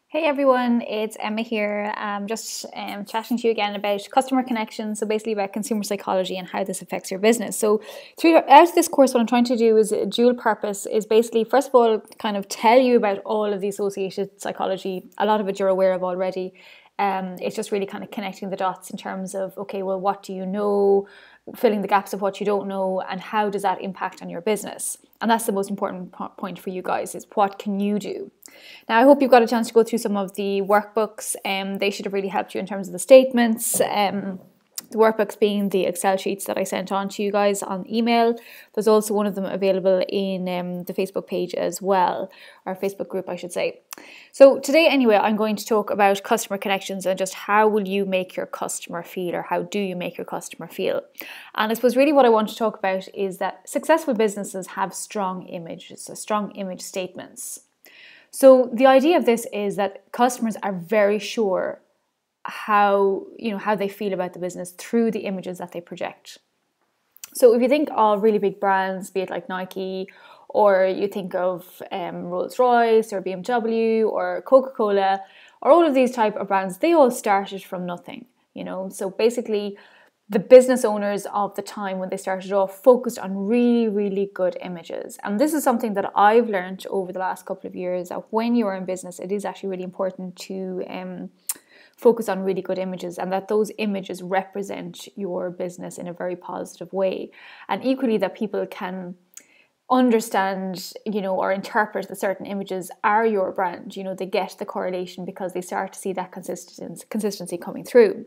Hey everyone, it's Emma here. I'm just chatting to you again about customer connections, so basically about consumer psychology and how this affects your business. So throughout this course, what I'm trying to do is a dual purpose, is basically, first of all, kind of tell you about all of the associated psychology. A lot of it you're aware of already. It's just really kind of connecting the dots in terms of, okay, well, what do you know? Filling the gaps of what you don't know, and how does that impact on your business? And that's the most important point for you guys, is what can you do? Now, I hope you've got a chance to go through some of the workbooks. They should have really helped you in terms of the statements. The workbooks being the Excel sheets that I sent on to you guys on email. There's also one of them available in the Facebook page as well, or Facebook group, I should say. So today, anyway, I'm going to talk about customer connections and just how will you make your customer feel, or how do you make your customer feel? And I suppose really what I want to talk about is that successful businesses have strong images, strong image statements. So the idea of this is that customers are very sure how they feel about the business through the images that they project. So if you think of really big brands, be it like Nike, or you think of Rolls-Royce or BMW or Coca-Cola, or all of these type of brands, they all started from nothing, So basically, the business owners of the time when they started off focused on really, really good images. And this is something that I've learned over the last couple of years, that when you're in business, it is actually really important to focus on really good images, and that those images represent your business in a very positive way. And equally, that people can understand, or interpret that certain images are your brand. They get the correlation because they start to see that consistency coming through.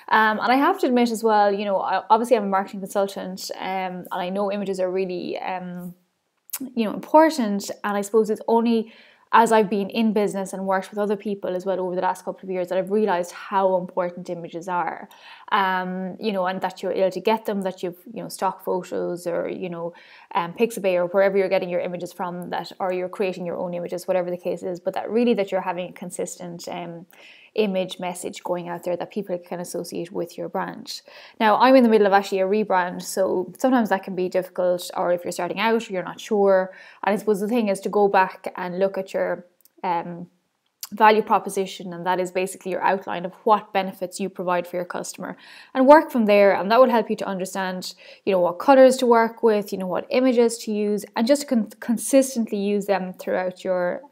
And I have to admit as well, obviously I'm a marketing consultant, and I know images are really, important. And I suppose it's only as I've been in business and worked with other people as well over the last couple of years that I've realized how important images are, and that you're able to get them, that you've, stock photos, or, Pixabay, or wherever you're getting your images from, that, or you're creating your own images, whatever the case is, but that really that you're having a consistent image message going out there that people can associate with your brand. Now, I'm in the middle of actually a rebrand, so sometimes that can be difficult, or if you're starting out or you're not sure. And I suppose the thing is to go back and look at your value proposition, and that is basically your outline of what benefits you provide for your customer, and work from there. And that will help you to understand, what colors to work with, what images to use, and just consistently use them throughout your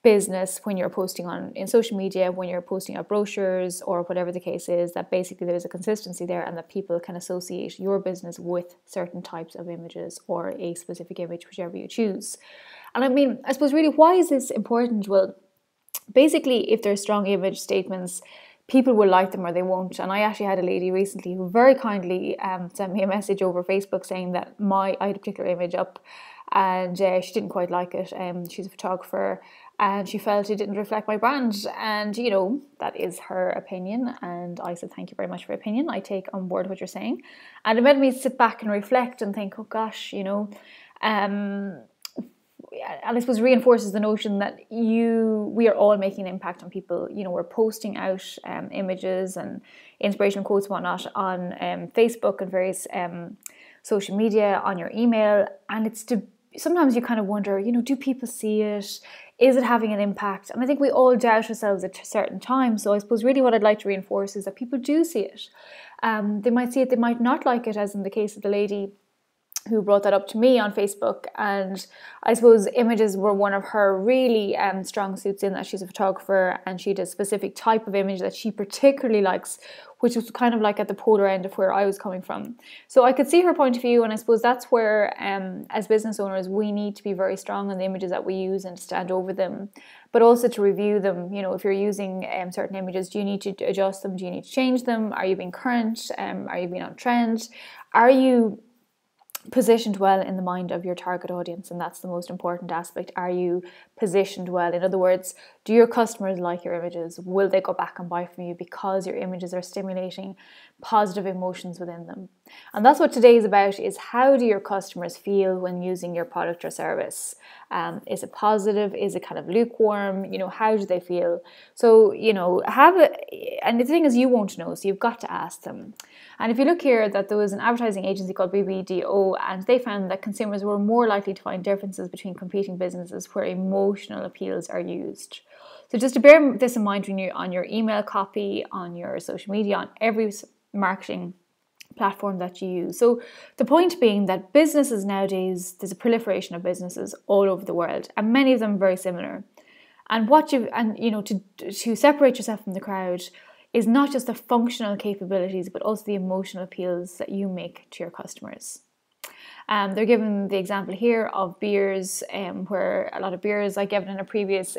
business when you're posting in social media, when you're posting out brochures, or whatever the case is, that basically there's a consistency there, and that people can associate your business with certain types of images, or a specific image, whichever you choose. And I suppose really, why is this important? Well, basically, if there's strong image statements, people will like them or they won't. And I actually had a lady recently who very kindly sent me a message over Facebook saying that I had a particular image up, and she didn't quite like it. She's a photographer, and she felt it didn't reflect my brand. And, that is her opinion. And I said, thank you very much for your opinion. I take on board what you're saying. And it made me sit back and reflect and think, oh gosh, and I suppose reinforces the notion that we are all making an impact on people. We're posting out images and inspirational quotes and whatnot on Facebook and various social media, on your email, and sometimes you kind of wonder, do people see it? Is it having an impact? And I think we all doubt ourselves at certain times. So I suppose really what I'd like to reinforce is that people do see it. They might see it, they might not like it, as in the case of the lady who brought that up to me on Facebook. And I suppose images were one of her really strong suits, in that she's a photographer and she does a specific type of image that she particularly likes, which was kind of like at the polar end of where I was coming from. So I could see her point of view, and I suppose that's where as business owners we need to be very strong on the images that we use and stand over them, but also to review them. If you're using certain images, do you need to adjust them? Do you need to change them? Are you being current? Are you being on trend? Are you positioned well in the mind of your target audience? And that's the most important aspect. Are you positioned well? In other words, do your customers like your images? Will they go back and buy from you because your images are stimulating positive emotions within them? And that's what today is about, is how do your customers feel when using your product or service? Is it positive? Is it kind of lukewarm? How do they feel? So, and the thing is, you won't know, so you've got to ask them. And if you look here, that there was an advertising agency called BBDO, and they found that consumers were more likely to find differences between competing businesses where emotional appeals are used. So just to bear this in mind when you're on your email copy, on your social media, on every marketing platform that you use. So the point being that businesses nowadays, there's a proliferation of businesses all over the world, and many of them very similar. And to separate yourself from the crowd is not just the functional capabilities, but also the emotional appeals that you make to your customers. They're given the example here of beers, where a lot of beers, I gave it in a previous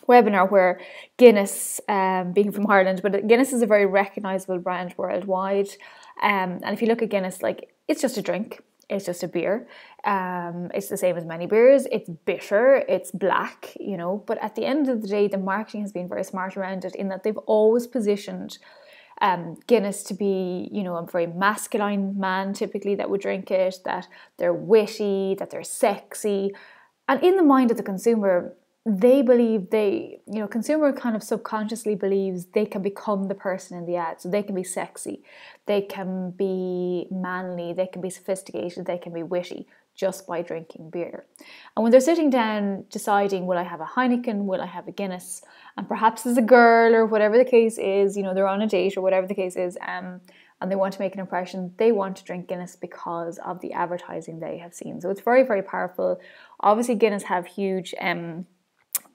webinar, where Guinness, being from Ireland, but Guinness is a very recognisable brand worldwide. And if you look at Guinness, it's just a drink. It's just a beer. It's the same as many beers. It's bitter. It's black, But at the end of the day, the marketing has been very smart around it, in that they've always positioned Guinness to be, a very masculine man typically that would drink it, that they're witty, that they're sexy. And in the mind of the consumer, they believe consumer kind of subconsciously believes they can become the person in the ad. So they can be sexy, they can be manly, they can be sophisticated, they can be witty just by drinking beer. And when they're sitting down deciding, will I have a Heineken, will I have a Guinness, and perhaps as a girl or whatever the case is, they're on a date or whatever the case is, and they want to make an impression, they want to drink Guinness because of the advertising they have seen. So it's very, very powerful. Obviously, Guinness have huge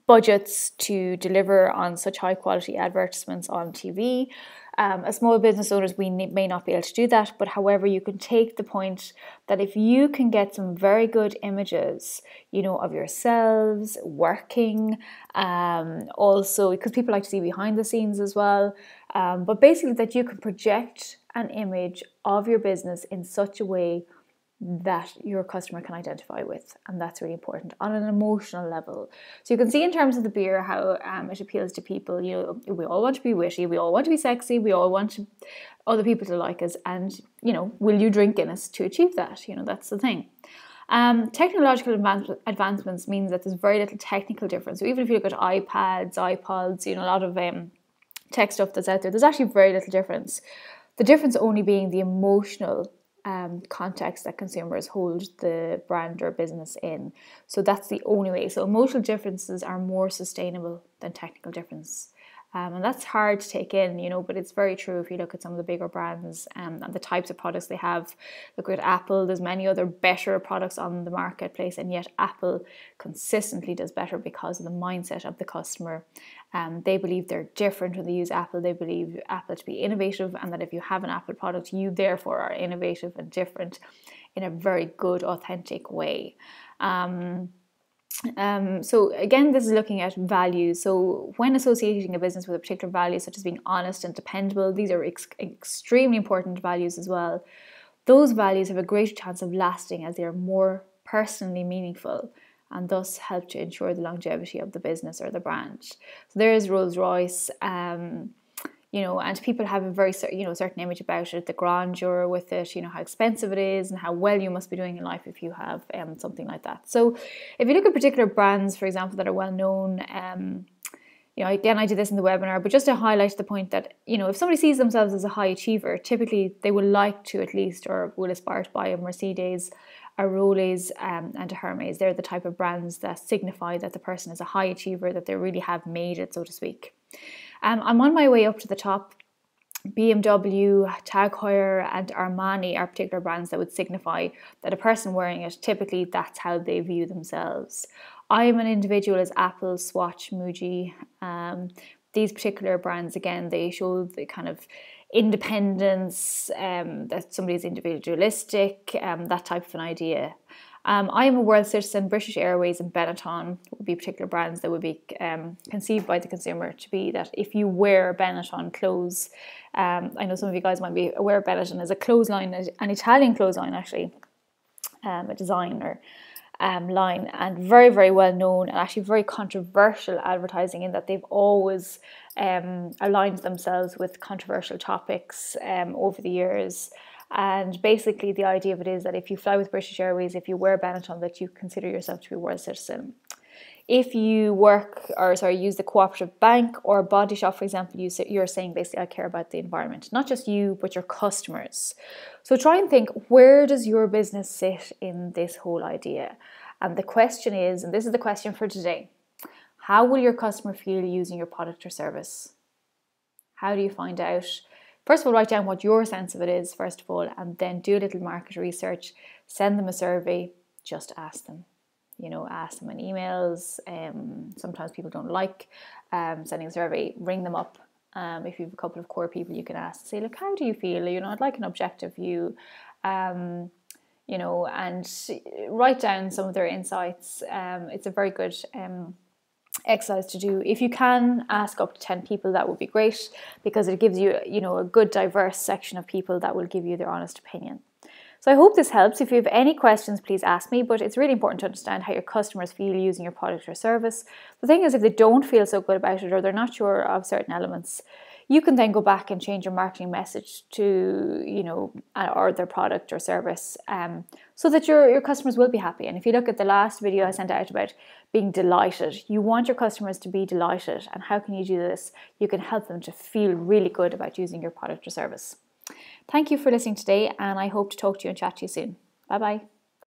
budgets to deliver on such high quality advertisements on TV. As small business owners, we may not be able to do that, but however, you can take the point that if you can get some very good images, of yourselves working, also because people like to see behind the scenes as well, but basically that you can project an image of your business in such a way that your customer can identify with, and that's really important on an emotional level. So you can see in terms of the beer how it appeals to people. We all want to be witty, we all want to be sexy, we all want other people to like us, and will you drink Guinness to achieve that? That's the thing. Technological advancements means that there's very little technical difference. So even if you look at iPads, iPods, a lot of tech stuff that's out there, there's actually very little difference. The difference only being the emotional context that consumers hold the brand or business in. So that's the only way. So emotional differences are more sustainable than technical difference. And that's hard to take in, but it's very true if you look at some of the bigger brands and the types of products they have. Look at Apple, there's many other better products on the marketplace, and yet Apple consistently does better because of the mindset of the customer. They believe they're different when they use Apple. They believe Apple to be innovative, and that if you have an Apple product, you therefore are innovative and different in a very good, authentic way. So again, this is looking at values. So when associating a business with a particular value, such as being honest and dependable, these are extremely important values as well. Those values have a greater chance of lasting as they are more personally meaningful, and thus help to ensure the longevity of the business or the brand. So there is Rolls-Royce, and people have a very certain image about it, the grandeur with it, how expensive it is and how well you must be doing in life if you have something like that. So if you look at particular brands, for example, that are well known, again, I did this in the webinar, but just to highlight the point that, if somebody sees themselves as a high achiever, typically they will like to at least, or will aspire to buy a Mercedes, a Rolex, and a Hermes. They're the type of brands that signify that the person is a high achiever, that they really have made it, so to speak. I'm on my way up to the top. BMW, Tag Heuer and Armani are particular brands that would signify that a person wearing it, typically that's how they view themselves. I'm an individual as Apple, Swatch, Muji. These particular brands, again, they show the kind of independence, that somebody's individualistic, that type of an idea. I am a world citizen. British Airways and Benetton would be particular brands that would be conceived by the consumer to be that if you wear Benetton clothes, I know some of you guys might be aware Benetton is a clothesline, an Italian clothesline actually, a designer line, and very, very well known, and actually very controversial advertising in that they've always aligned themselves with controversial topics over the years. And basically the idea of it is that if you fly with British Airways, if you wear Benetton, that you consider yourself to be a world citizen. If you use the cooperative bank or body shop, for example, you're saying basically, I care about the environment, not just you, but your customers. So try and think, where does your business sit in this whole idea? And the question is, and this is the question for today, how will your customer feel using your product or service? How do you find out? First of all, write down what your sense of it is, first of all, and then do a little market research, send them a survey, just ask them. Ask them in emails. Sometimes people don't like sending a survey. Ring them up. If you have a couple of core people, you can ask, say, look, how do you feel? I'd like an objective view. And write down some of their insights. It's a very good exercise to do. If you can ask up to 10 people, that would be great, because it gives you, a good diverse section of people that will give you their honest opinion. So I hope this helps. If you have any questions, please ask me, but it's really important to understand how your customers feel using your product or service. The thing is, if they don't feel so good about it, or they're not sure of certain elements, you can then go back and change your marketing message to, or their product or service, so that your customers will be happy. And if you look at the last video I sent out about being delighted, you want your customers to be delighted. And how can you do this? You can help them to feel really good about using your product or service. Thank you for listening today, and I hope to talk to you and chat to you soon. Bye-bye.